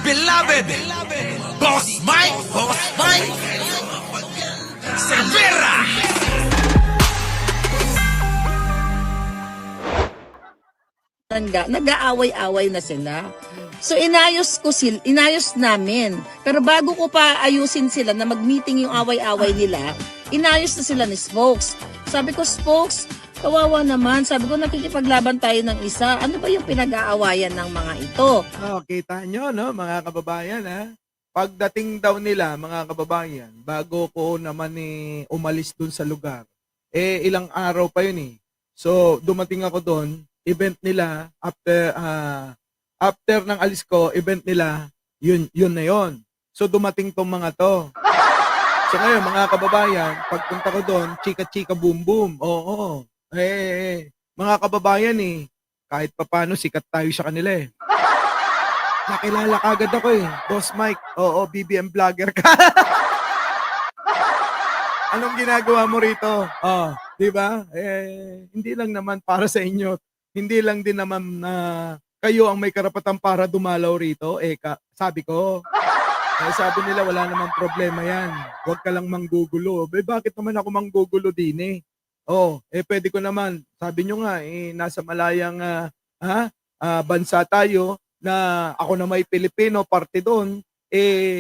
beloved Boss Mike Cervera. Nag-aaway-away na sila. So inayos namin. Pero bago ko pa ayusin sila na mag-meeting yung away-away nila, inayos na sila ni Spokes. Sabi ko, Spokes, kawawa naman. Sabi ko, nakikipaglaban tayo ng isa. Ano ba yung pinag-aawayan ng mga ito? Oh, kita nyo, no, mga kababayan, ha? Pagdating daw nila, mga kababayan, bago ko naman umalis dun sa lugar, ilang araw pa yun eh. So, dumating ako doon, event nila, after ng alis ko, event nila, yun na yun. So, dumating tong mga to. So, ngayon, mga kababayan, pagpunta ko doon, chika-chika, boom-boom. Oo. Mga kababayan kahit papano, sikat tayo sa kanila eh. Nakilala kagad ako eh. Boss Mike, oo, BBM vlogger ka. Anong ginagawa mo rito? Oh, di ba? Hindi lang naman para sa inyo. Hindi lang din naman na kayo ang may karapatan para dumalaw rito. Sabi ko, sabi nila wala namang problema yan. Huwag ka lang manggugulo. Bakit naman ako manggugulo din eh? Oh, pwede ko naman. Sabi nyo nga, nasa malayang bansa tayo na ako na may Pilipino, parte doon,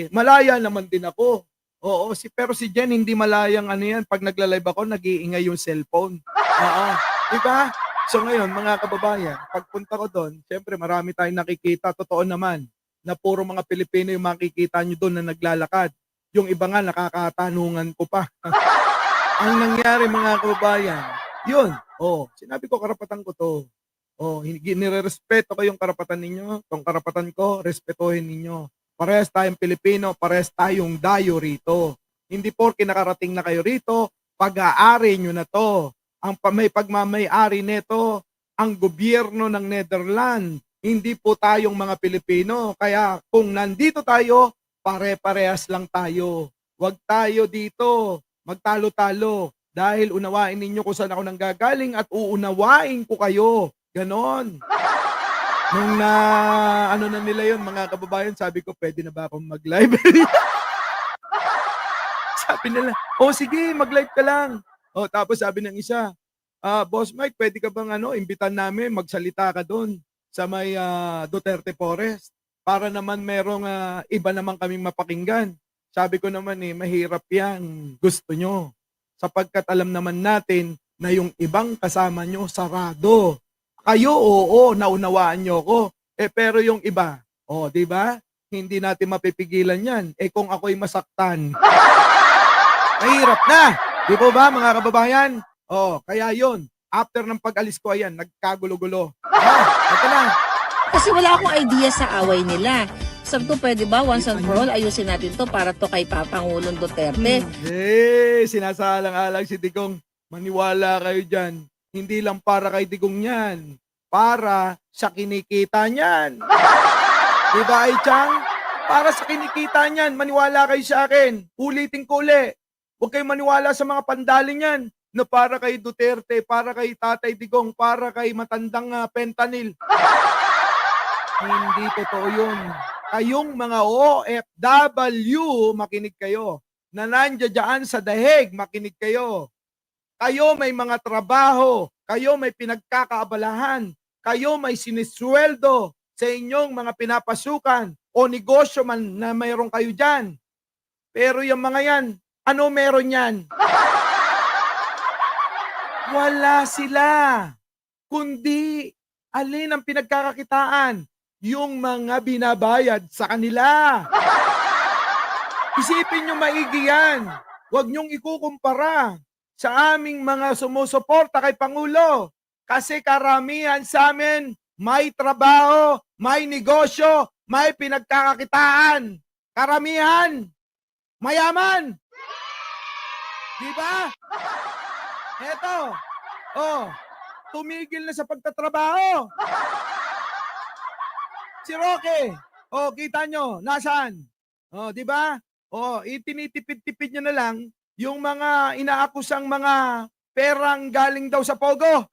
malaya naman din ako. Oo, pero si Jen hindi malayang ano yan. Pag nagla-live ako, nag-iingay yung cellphone. Oo, diba? So ngayon, mga kababayan, pagpunta ko doon, syempre marami tayong nakikita, totoo naman, na puro mga Pilipino yung makikita nyo doon na naglalakad. Yung iba nga, nakakatanungan ko pa. Ang nangyari, mga kababayan, yun, sinabi ko, karapatan ko to. Nire-respeto ko yung karapatan ninyo, tong karapatan ko, respetuhin ninyo. Parehas tayong Pilipino, parehas tayong dayo rito. Hindi porke nakarating na kayo rito, pag-aari nyo na to. May pagmamay-ari neto, ang gobyerno ng Netherlands. Hindi po tayong mga Pilipino. Kaya kung nandito tayo, pare-parehas lang tayo. Huwag tayo dito magtalo-talo. Dahil unawain ninyo kung saan ako nanggagaling at uunawain ko kayo. Ganon. Nung ano na nila yun, mga kababayan, sabi ko, pwede na ba akong mag-live? Sabi nila, sige, mag-live ka lang. Tapos sabi ng isa, Boss Mike, pwede ka bang imbitan namin, magsalita ka doon sa may Duterte Forest para naman merong iba naman kaming mapakinggan. Sabi ko naman mahirap yan, gusto nyo. Sapagkat alam naman natin na yung ibang kasama nyo sarado. Kayo, oo, naunawaan nyo ko. Pero yung iba, di ba? Hindi natin mapipigilan yan. Kung ako'y masaktan, mahirap na. Di po ba, mga kababayan? Kaya yun. After ng pag-alis ko, ayan, nagkagulo-gulo. Ito na. Kasi wala akong idea sa away nila. Sabi ko, pwede ba once and for all, ayusin natin to para to kay Pangulong Duterte. Sinasalang-alang si Digong. Maniwala kayo dyan. Hindi lang para kay Digong yan. Para sa kinikita niyan. Diba, Aichang? Para sa kinikita niyan. Maniwala kayo sa akin. Ulitin ko uli. Huwag kayong maniwala sa mga pandaling yan. Na para kay Duterte, para kay Tatay Digong, para kay matandang Fentanyl. Hindi totoo yun. Kayong mga OFW, makinig kayo. Na nandiyan sa dahig, makinig kayo. Kayo may mga trabaho, kayo may pinagkakaabalahan, kayo may sinisweldo sa inyong mga pinapasukan o negosyo man na mayroon kayo dyan. Pero yung mga yan, ano meron yan? Wala sila. Kundi, alin ang pinagkakakitaan? Yung mga binabayad sa kanila. Isipin nyo maigi yan. Huwag nyong ikukumpara sa aming mga sumusuporta kay Pangulo. Kasi karamihan sa amin, may trabaho, may negosyo, may pinagkakakitaan. Karamihan, mayaman. Diba? Eto, tumigil na sa pagtatrabaho. Si Roque, kita nyo, nasaan? Diba? Itinitipid-tipid nyo na lang yung mga inaakusang mga perang galing daw sa Pogo.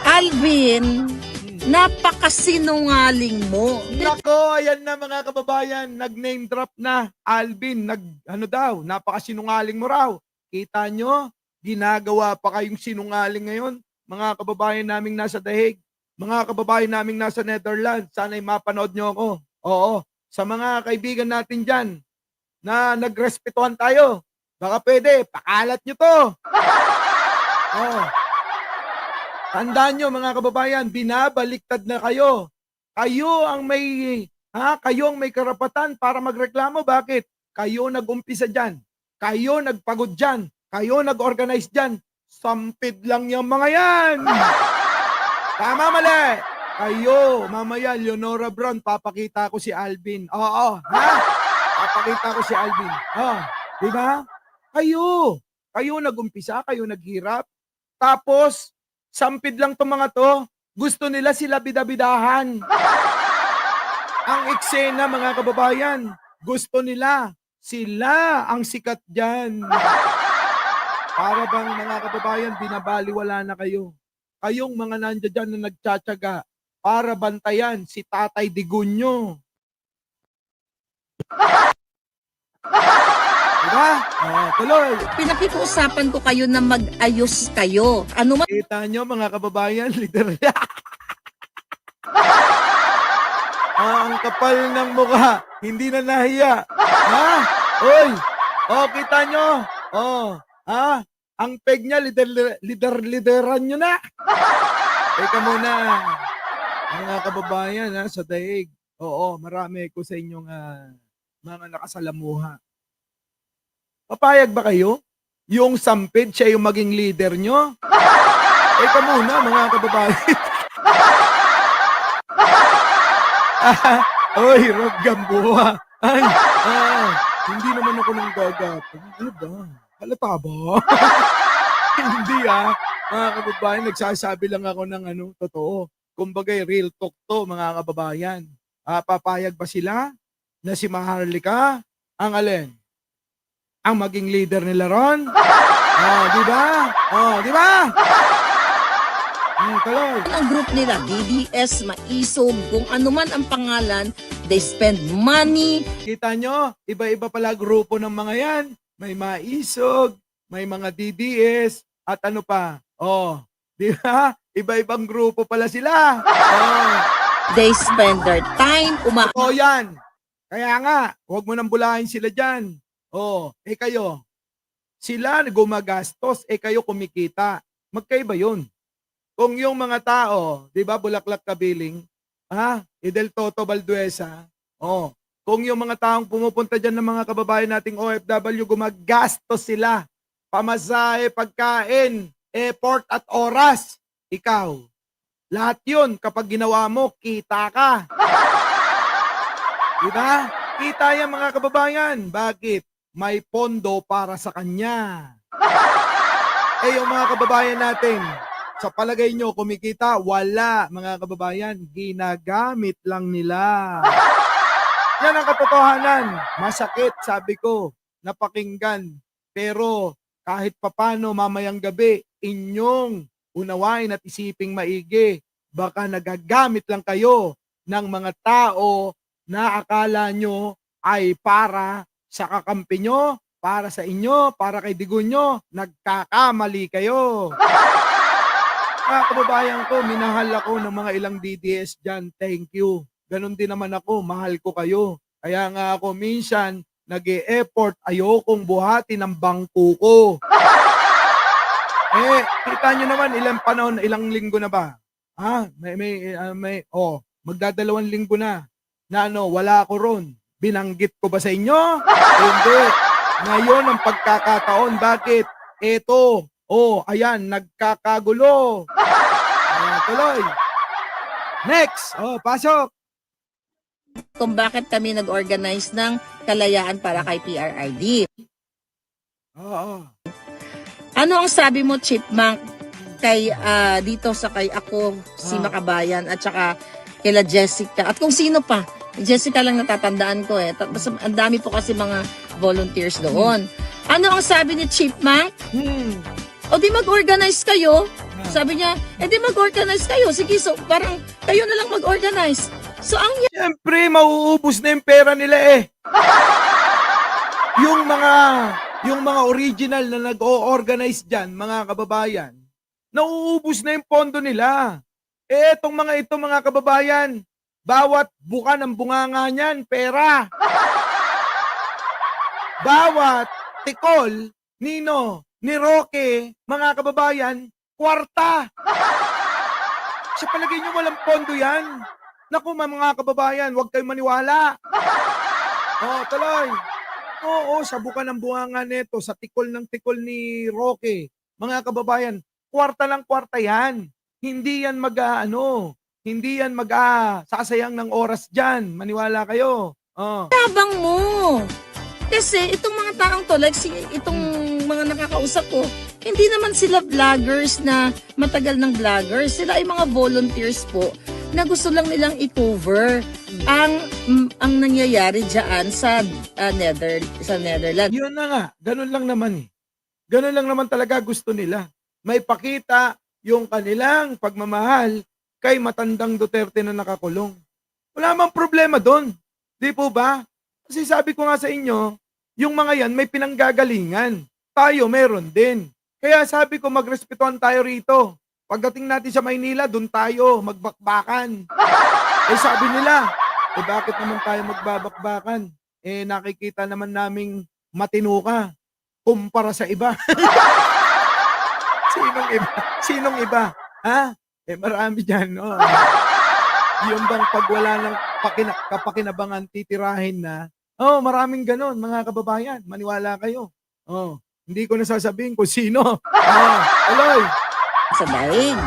Alvin, Napakasinungaling mo. Nako, ayan na mga kababayan, nag-name drop na. Alvin, napakasinungaling mo raw. Kita nyo, ginagawa pa kayong sinungaling ngayon. Mga kababayan naming nasa Dahig, mga kababayan naming nasa Netherlands, sana'y mapanood nyo ako. Oo, sa mga kaibigan natin dyan, na nagrespetuhan tayo, baka pwede, pakalat nyo to. Oo. Tandaan nyo mga kababayan, binabaliktad na kayo. Kayo ang may karapatan para magreklamo. Bakit? Kayo nag-umpisa dyan. Kayo nagpagod dyan. Kayo nag-organize dyan. Sampid lang yung mga yan. Tama, mali. Kayo, mamaya, Leonora Brown, papakita ko si Alvin. Oo, ha? Papakita ko si Alvin. Oh, di ba? Kayo nag-umpisa, kayo naghirap. Tapos, sampid lang itong mga to. Gusto nila sila bidabidahan. Ang eksena, mga kababayan, gusto nila sila ang sikat dyan. Para bang mga kababayan, binabaliwala na kayo. Kayong mga nandiyan dyan na nagtsatsaga para bantayan si Tatay Digunyo. Diba? Tuloy. Pinakikiusapan ko kayo na mag-ayos kayo. Ano man Kita nyo mga kababayan, literal. Ang kapal ng mukha, hindi na nahiya. Ha? Oy! Kita nyo? Ha? Ang peg niya, lideran nyo na. Teka muna. Mga kababayan, sa Daig. Oo, marami ko sa inyong mga nakasalamuha. Papayag ba kayo? Yung sampid, siya yung maging leader nyo? Teka muna, mga kababayan. Oy, Rob Gamboa. Ay, hindi naman ako nang gagat. Ano ba? Halata ba? Hindi mga kababayan, nagsasabi lang ako ng totoo. Kumbaga, real talk to, mga kababayan. Papayag ba sila na si Maharlika ang alin? Ang maging leader nila ron? Di ba? Di ba? Tuloy. ang group nila, DDS, Maisog, kung ano man ang pangalan, they spend money. Kita nyo, iba-iba pala grupo ng mga yan. May Maisog, may mga DDS, at ano pa? Di ba? Iba-ibang grupo pala sila. They spend their time, Yan. Kaya nga, huwag mo nang bulahin sila dyan. Kayo. Sila gumagastos, kayo kumikita. Magkaiba yun. Kung yung mga tao, di ba, Bulaklak Kabiling, Idel Toto Balduesa, kung yung mga taong pumupunta dyan ng mga kababayan nating OFW, gumagastos sila, pamasahe, pagkain, effort at oras, ikaw. Lahat yun, kapag ginawa mo, kita ka. Diba? Kita yan mga kababayan. Bakit? May pondo para sa kanya. Yung mga kababayan natin, sa palagay nyo, kumikita? Wala, mga kababayan. Ginagamit lang nila. Yan ang katotohanan. Masakit, sabi ko, napakinggan. Pero kahit papano mamayang gabi, inyong unawain at isiping maigi. Baka nagagamit lang kayo ng mga tao na akala nyo ay para sa kakampi nyo, para sa inyo, para kay Digunyo. Nagkakamali kayo. Mga kababayan ko, minahal ako ng mga ilang DDS dyan. Thank you. Ganon din naman ako, mahal ko kayo. Kaya nga ako minsan, nag-e-effort, ayokong buhatin ang bangko ko. Kita nyo naman, ilang panahon, ilang linggo na ba? Magdadalawang linggo na wala ako ron. Binanggit ko ba sa inyo? Hindi. Ngayon ang pagkakataon, bakit? Eto, ayan, nagkakagulo. Tuloy. Next. Pasok. kung bakit kami nag-organize ng kalayaan para kay PRRD. Ano ang sabi mo, Chipmunk, kay dito sa kay ako, si Makabayan, at saka kila Jessica, at kung sino pa? Jessica lang natatandaan ko tapos ang dami po kasi mga volunteers doon. Ano ang sabi ni Chipmunk? O di mag-organize kayo. Sabi niya, di mag-organize kayo. Sige, so parang kayo na lang mag-organize. So ang Siyempre, mauubos na yung pera nila eh. Yung mga original na nag-o-organize dyan, mga kababayan, nauubos na yung pondo nila. Etong mga ito, mga kababayan, bawat buka ng bunganga niyan, pera. Bawat tikol, Nino, ni Roque, mga kababayan, kwarta. Sa palagay niyo walang pondo yan. Naku, mga kababayan, huwag kayong maniwala. Tuloy. Oo, sa buka ng bunganga nito, sa tikol ng tikol ni Roque, mga kababayan, kwarta lang kwarta yan. Hindi yan hindi yan sasayang ng oras dyan. Maniwala kayo. tabang mo. Kasi itong mga taong to, like itong mga nakakausap ko, hindi naman sila vloggers na matagal ng vloggers. Sila ay mga volunteers po na gusto lang nilang i-cover ang nangyayari diyan sa Netherlands. Yun na nga, ganun lang naman eh. Ganun lang naman talaga gusto nila. May pakita yung kanilang pagmamahal kay matandang Duterte na nakakulong. Wala mang problema doon. Di po ba? Kasi sabi ko nga sa inyo, yung mga yan may pinanggagalingan. Tayo meron din. Kaya sabi ko magrespetuhan tayo rito. Pagdating natin sa Maynila, doon tayo magbakbakan. Sabi nila, bakit naman tayo magbabakbakan? Nakikita naman naming matino ka kumpara sa iba. Sinong iba? Sinong iba? Ha? Marami dyan, no? Yung bang pag wala ng kapakinabangan titirahin na, maraming ganon, mga kababayan. Maniwala kayo. Hindi ko nasasabihin kung sino. Aloy. Sa daig.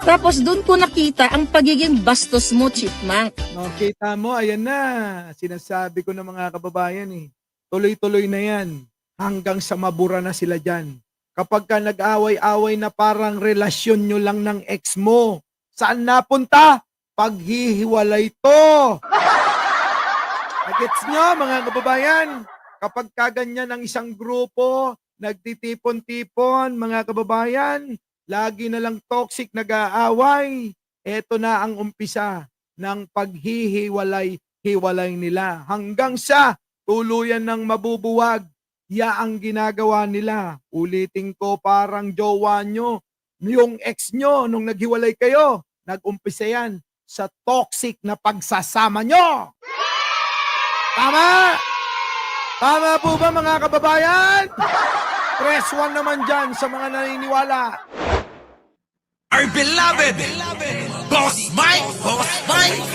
Tapos doon ko nakita ang pagiging bastos mo, Chipmunk. Kita mo, ayan na. Sinasabi ko na mga kababayan eh. Tuloy-tuloy na yan. Hanggang sa mabura na sila dyan. Kapag ka nag-away-away na parang relasyon nyo lang ng ex mo, saan napunta? Paghihiwalay to. Nagets nyo, mga kababayan? Kapag kaganyan ang isang grupo, nagtitipon-tipon, mga kababayan, lagi na lang toxic nag-aaway. Ito na ang umpisa ng paghihiwalay-hiwalay nila. Hanggang sa tuluyan ng mabubuwag. Ang ginagawa nila. Ulitin ko, parang jowa nyo. Yung ex nyo, nung naghiwalay kayo, nag-umpisa yan sa toxic na pagsasama nyo. Tama? Tama po ba mga kababayan? Press 1 naman dyan sa mga naniniwala. Our beloved Boss Mike, Boss Mike.